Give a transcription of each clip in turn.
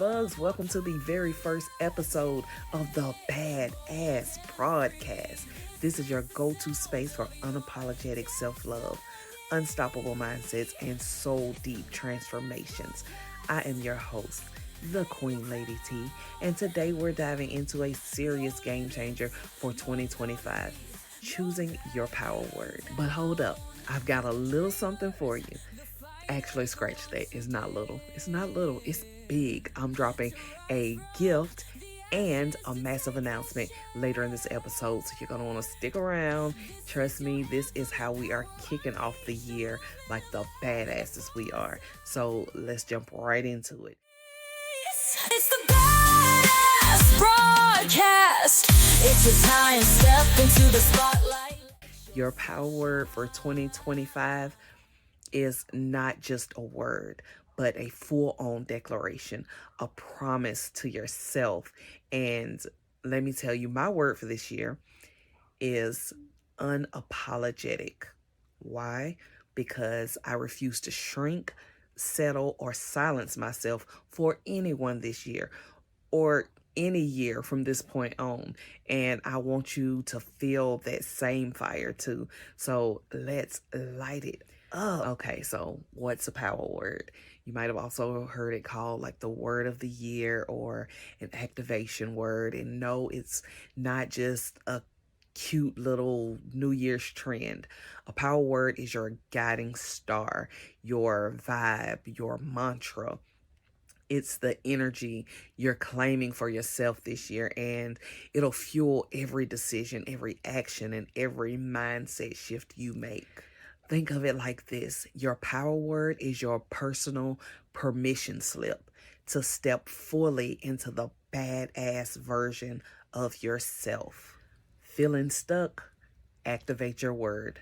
bugs. Welcome to the very first episode of the Badass Broadcast. This is your go-to space for unapologetic self-love, unstoppable mindsets, and soul-deep transformations. I am your host, the Queen Lady T, and today we're diving into a serious game changer for 2025, choosing your power word. But hold up, I've got a little something for you. Actually, scratch that. It's not little. It's big. I'm dropping a gift and a massive announcement later in this episode, so you're going to want to stick around. Trust me, this is how we are kicking off the year like the badasses we are. So let's jump right into it. It's the Badass Broadcast. It's a time to step into the spotlight. Your power word for 2025 is not just a word, but a full-on declaration, a promise to yourself. And let me tell you, my word for this year is unapologetic. Why? Because I refuse to shrink, settle, or silence myself for anyone this year or any year from this point on. And I want you to feel that same fire too. So let's light it. Okay, so what's a power word? You might have also heard it called like the word of the year or an activation word. And no, it's not just a cute little New Year's trend. A power word is your guiding star, your vibe, your mantra. It's the energy you're claiming for yourself this year, and it'll fuel every decision, every action, and every mindset shift you make. Think of it like this. Your power word is your personal permission slip to step fully into the badass version of yourself. Feeling stuck? Activate your word.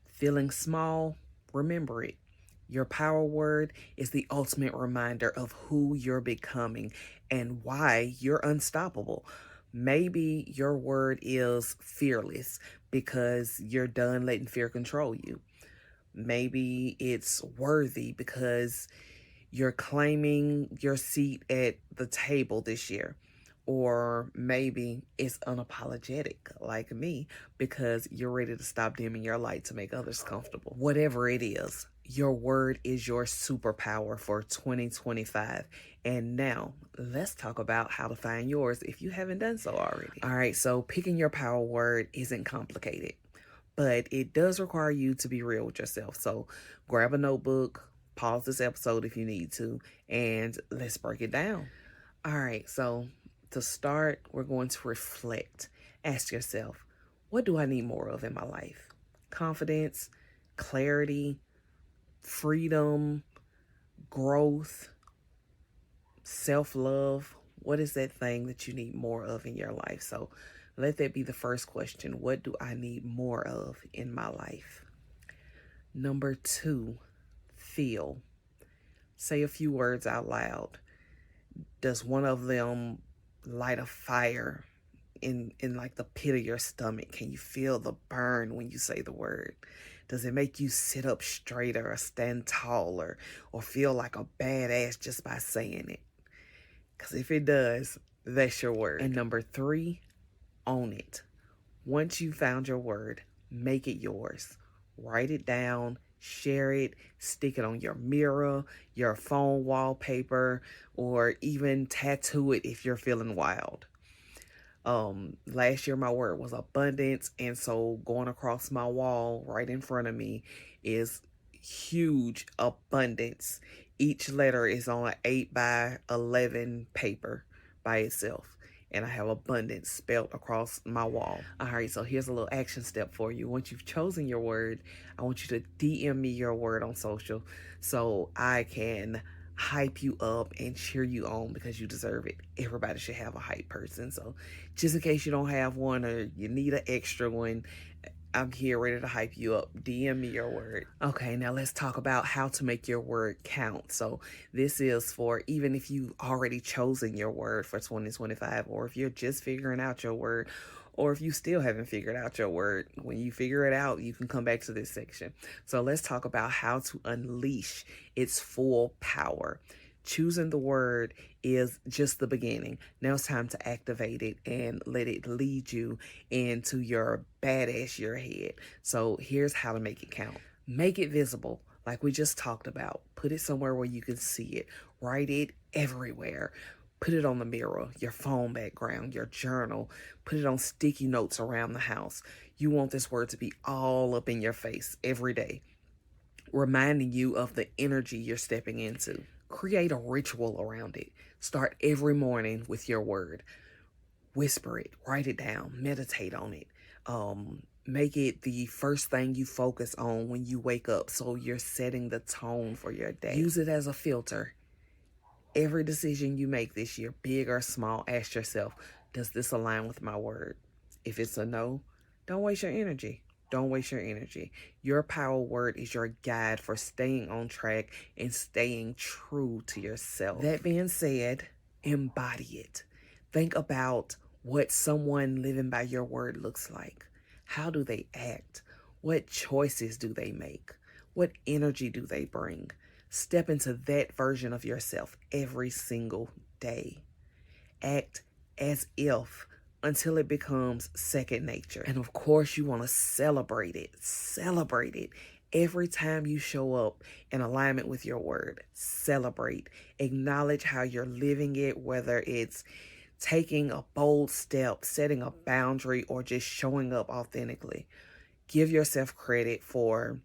Feeling small? Remember it. Your power word is the ultimate reminder of who you're becoming and why you're unstoppable. Maybe your word is fearless because you're done letting fear control you. Maybe it's worthy because you're claiming your seat at the table this year. Or maybe it's unapologetic, like me, because you're ready to stop dimming your light to make others comfortable. Whatever it is, your word is your superpower for 2025. And now let's talk about how to find yours if you haven't done so already. All right, so picking your power word isn't complicated, but it does require you to be real with yourself. So grab a notebook, pause this episode if you need to, and let's break it down. All right, so to start, we're going to reflect. Ask yourself, what do I need more of in my life? Confidence, clarity, freedom, growth, self-love. What is that thing that you need more of in your life? So let that be the first question. What do I need more of in my life? Number 2, feel. Say a few words out loud. Does one of them light a fire in like the pit of your stomach? Can you feel the burn when you say the word? Does it make you sit up straighter or stand taller or feel like a badass just by saying it? Because if it does, that's your word. And number 3, own it. Once you found your word, make it yours. Write it down, share it, stick it on your mirror, your phone wallpaper, or even tattoo it if you're feeling wild. Last year my word was abundance, and so going across my wall right in front of me is huge abundance. Each letter is on an 8x11 paper by itself, and I have abundance spelled across my wall. All right, so here's a little action step for you. Once you've chosen your word, I want you to DM me your word on social so I can hype you up and cheer you on because you deserve it. Everybody should have a hype person. So just in case you don't have one or you need an extra one, I'm here ready to hype you up. DM me your word. Okay, now let's talk about how to make your word count. So this is for even if you've already chosen your word for 2025, or if you're just figuring out your word, or if you still haven't figured out your word. When you figure it out, you can come back to this section. So let's talk about how to unleash its full power. Choosing the word is just the beginning. Now it's time to activate it and let it lead you into your badass year ahead. So here's how to make it count. Make it visible, like we just talked about. Put it somewhere where you can see it. Write it everywhere. Put it on the mirror, your phone background, your journal. Put it on sticky notes around the house. You want this word to be all up in your face every day, reminding you of the energy you're stepping into. Create a ritual around it. Start every morning with your word. Whisper it, write it down, meditate on it. Make it the first thing you focus on when you wake up, so you're setting the tone for your day. Use it as a filter. Every decision you make this year, big or small, ask yourself, does this align with my word? If it's a no, don't waste your energy. Don't waste your energy. Your power word is your guide for staying on track and staying true to yourself. That being said, embody it. Think about what someone living by your word looks like. How do they act? What choices do they make? What energy do they bring? Step into that version of yourself every single day. Act as if until it becomes second nature. And of course, you want to celebrate it. Celebrate it. Every time you show up in alignment with your word, celebrate. Acknowledge how you're living it, whether it's taking a bold step, setting a boundary, or just showing up authentically. Give yourself credit for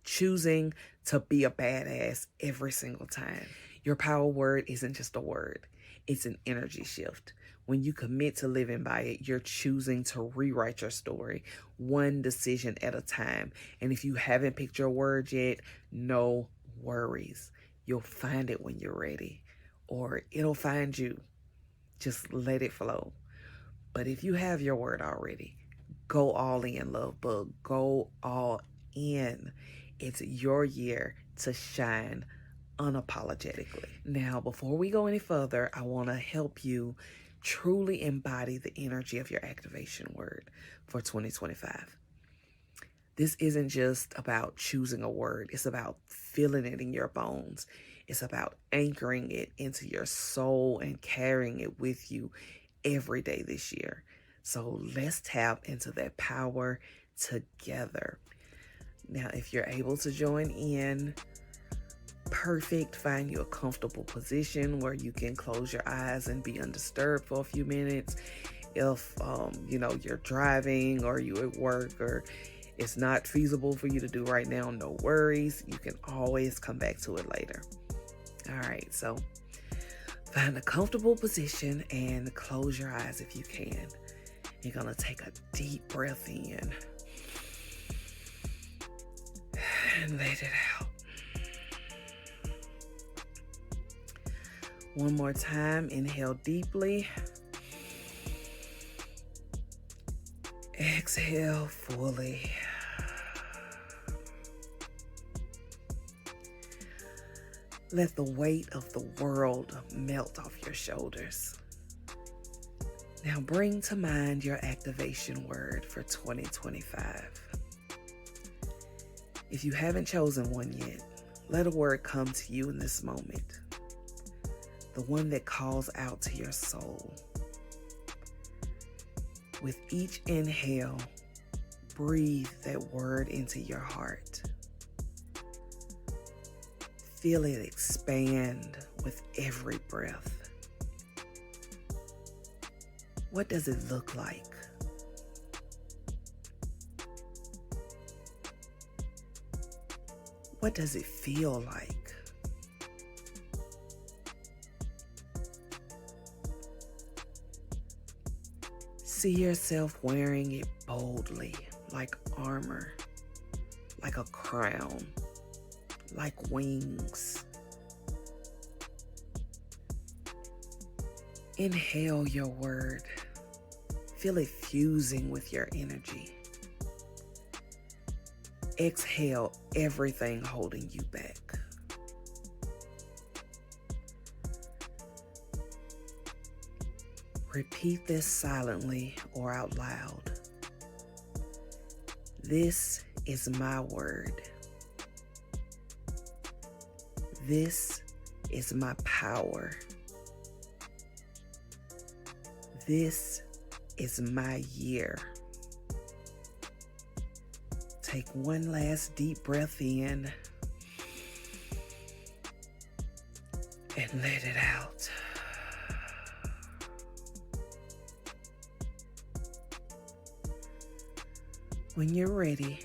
choosing to be a badass every single time. Your power word isn't just a word. It's an energy shift. When you commit to living by it, you're choosing to rewrite your story one decision at a time. And if you haven't picked your word yet, no worries. You'll find it when you're ready, or it'll find you. Just let it flow. But if you have your word already, go all in, love bug. Go all in. It's your year to shine unapologetically. Now, before we go any further, I want to help you truly embody the energy of your activation word for 2025. This isn't just about choosing a word. It's about feeling it in your bones. It's about anchoring it into your soul and carrying it with you every day this year. So let's tap into that power together. Now, if you're able to join in, perfect. Find you a comfortable position where you can close your eyes and be undisturbed for a few minutes. If you're driving or you at work or it's not feasible for you to do right now, no worries. You can always come back to it later. All right, so find a comfortable position and close your eyes if you can. You're gonna take a deep breath in and let it out. One more time, inhale deeply. Exhale fully. Let the weight of the world melt off your shoulders. Now bring to mind your activation word for 2025. If you haven't chosen one yet, let a word come to you in this moment. The one that calls out to your soul. With each inhale, breathe that word into your heart. Feel it expand with every breath. What does it look like? What does it feel like? See yourself wearing it boldly, like armor, like a crown, like wings. Inhale your word. Feel it fusing with your energy. Exhale everything holding you back. Repeat this silently or out loud. This is my word. This is my power. This is my year. Take one last deep breath in and let it out. When you're ready,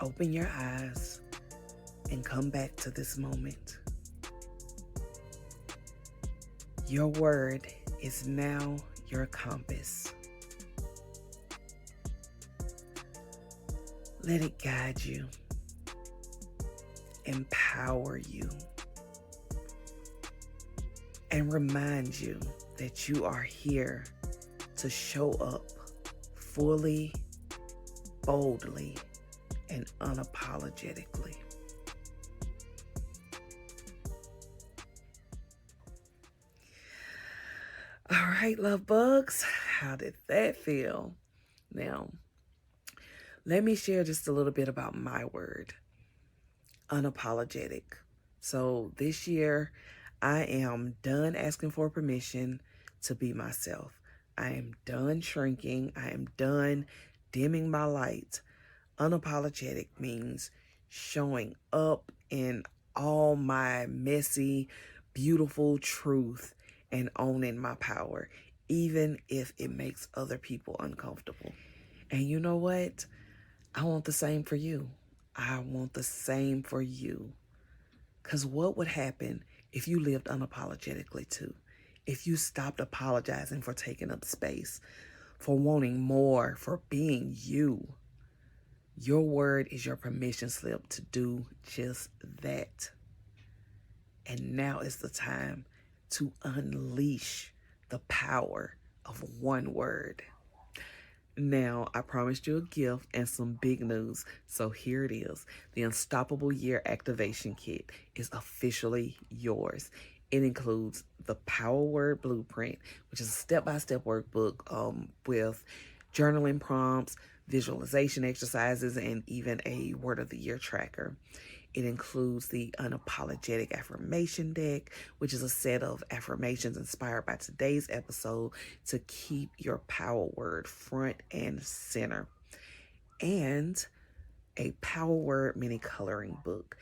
open your eyes and come back to this moment. Your word is now your compass. Let it guide you, empower you, and remind you that you are here to show up fully, boldly, and unapologetically. All right, love bugs, how did that feel? Now, let me share just a little bit about my word, unapologetic. So this year, I am done asking for permission to be myself. I am done shrinking. I am done dimming my light. Unapologetic means showing up in all my messy, beautiful truth and owning my power, even if it makes other people uncomfortable. And you know what? I want the same for you. I want the same for you. Because what would happen if you lived unapologetically too? If you stopped apologizing for taking up space, for wanting more, for being you? Your word is your permission slip to do just that. And now is the time to unleash the power of one word. Now, I promised you a gift and some big news, so here it is. The Unstoppable Year Activation Kit is officially yours. It includes the Power Word Blueprint, which is a step-by-step workbook with journaling prompts, visualization exercises, and even a Word of the Year tracker. It includes the Unapologetic Affirmation Deck, which is a set of affirmations inspired by today's episode to keep your power word front and center. And a power word mini coloring book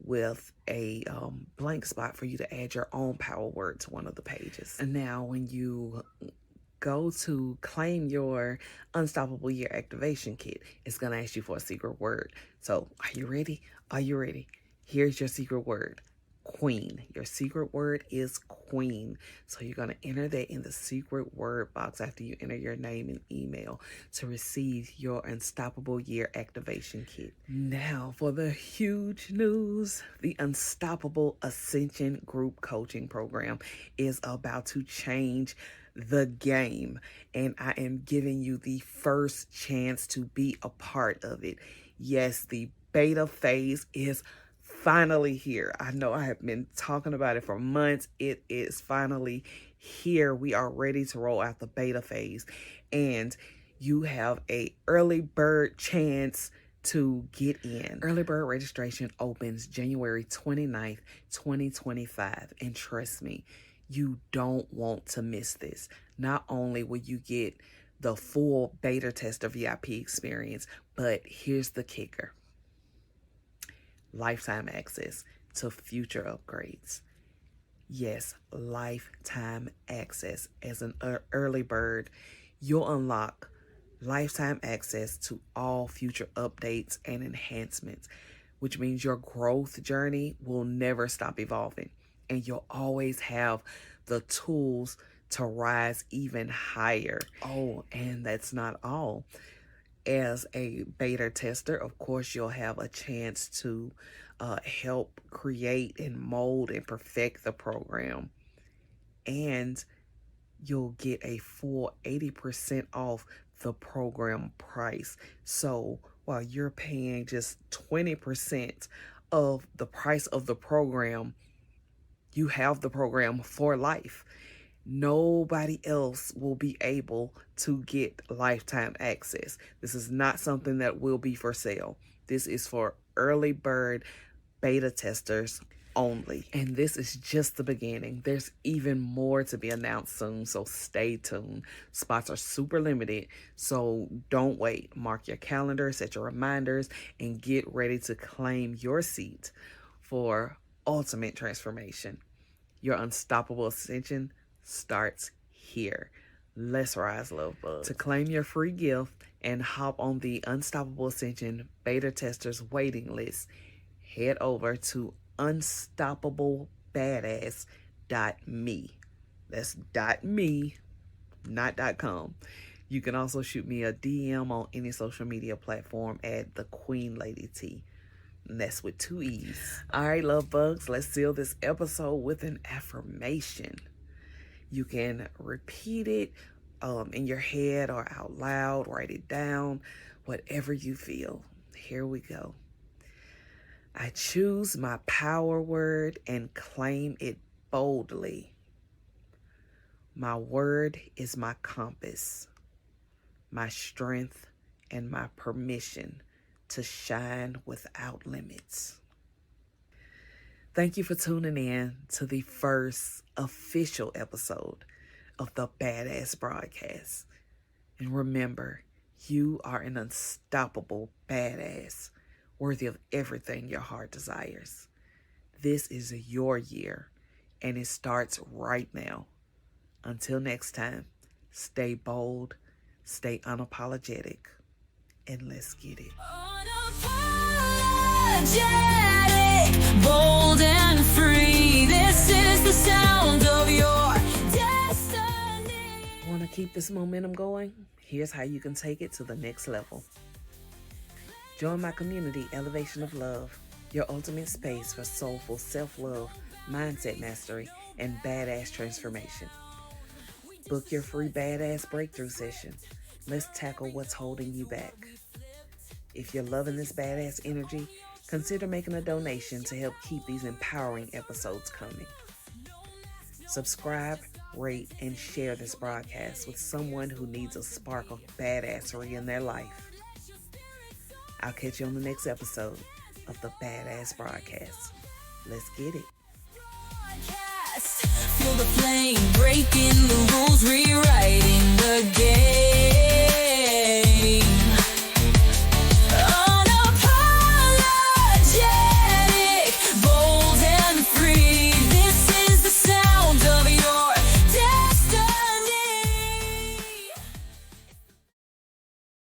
with a blank spot for you to add your own power word to one of the pages. And now when you go to claim your Unstoppable Year Activation Kit, it's going to ask you for a secret word. So are you ready? Are you ready? Here's your secret word, queen. Your secret word is queen. So you're going to enter that in the secret word box after you enter your name and email to receive your Unstoppable Year Activation Kit. Now for the huge news. The Unstoppable Ascension Group Coaching Program is about to change the game, and I am giving you the first chance to be a part of it. Yes, the beta phase is finally here. I know I have been talking about it for months. It is finally here. We are ready to roll out the beta phase, and you have a early bird chance to get in. Early bird registration opens January 29th, 2025, and trust me, you don't want to miss this. Not only will you get the full beta tester VIP experience, but here's the kicker. Lifetime access to future upgrades. Yes, lifetime access. As an early bird, you'll unlock lifetime access to all future updates and enhancements, which means your growth journey will never stop evolving. And you'll always have the tools to rise even higher. Oh, and that's not all. As a beta tester, of course, you'll have a chance to help create and mold and perfect the program. And you'll get a full 80% off the program price. So while you're paying just 20% of the price of the program, you have the program for life. Nobody else will be able to get lifetime access. This is not something that will be for sale. This is for early bird beta testers. only. And this is just the beginning. There's even more to be announced soon, so stay tuned. Spots are super limited, so don't wait. Mark your calendar, set your reminders, and get ready to claim your seat for ultimate transformation. Your unstoppable ascension starts here. Let's rise, love bugs. To claim your free gift and hop on the Unstoppable Ascension beta testers waiting list, head over to unstoppablepbadass.me. That's .me, not .com. You can also shoot me a DM on any social media platform at the Queen Lady T. And that's with 2 E's. All right, love bugs, let's seal this episode with an affirmation. You can repeat it in your head or out loud, write it down, whatever you feel. Here we go. I choose my power word and claim it boldly. My word is my compass, my strength, and my permission to shine without limits. Thank you for tuning in to the first official episode of the Badass Broadcast. And remember, you are an unstoppable badass, worthy of everything your heart desires. This is your year, and it starts right now. Until next time, stay bold, stay unapologetic, and let's get it. Unapologetic, bold and free. This is the sound of your destiny. Want to keep this momentum going? Here's how you can take it to the next level. Join my community, Elevation of Love, your ultimate space for soulful self-love, mindset mastery, and badass transformation. Book your free badass breakthrough session. Let's tackle what's holding you back. If you're loving this badass energy, consider making a donation to help keep these empowering episodes coming. Subscribe, rate, and share this broadcast with someone who needs a spark of badassery in their life. I'll catch you on the next episode of the Badass Broadcast. Let's get it. Feel the flame breaking the rules, rewrite.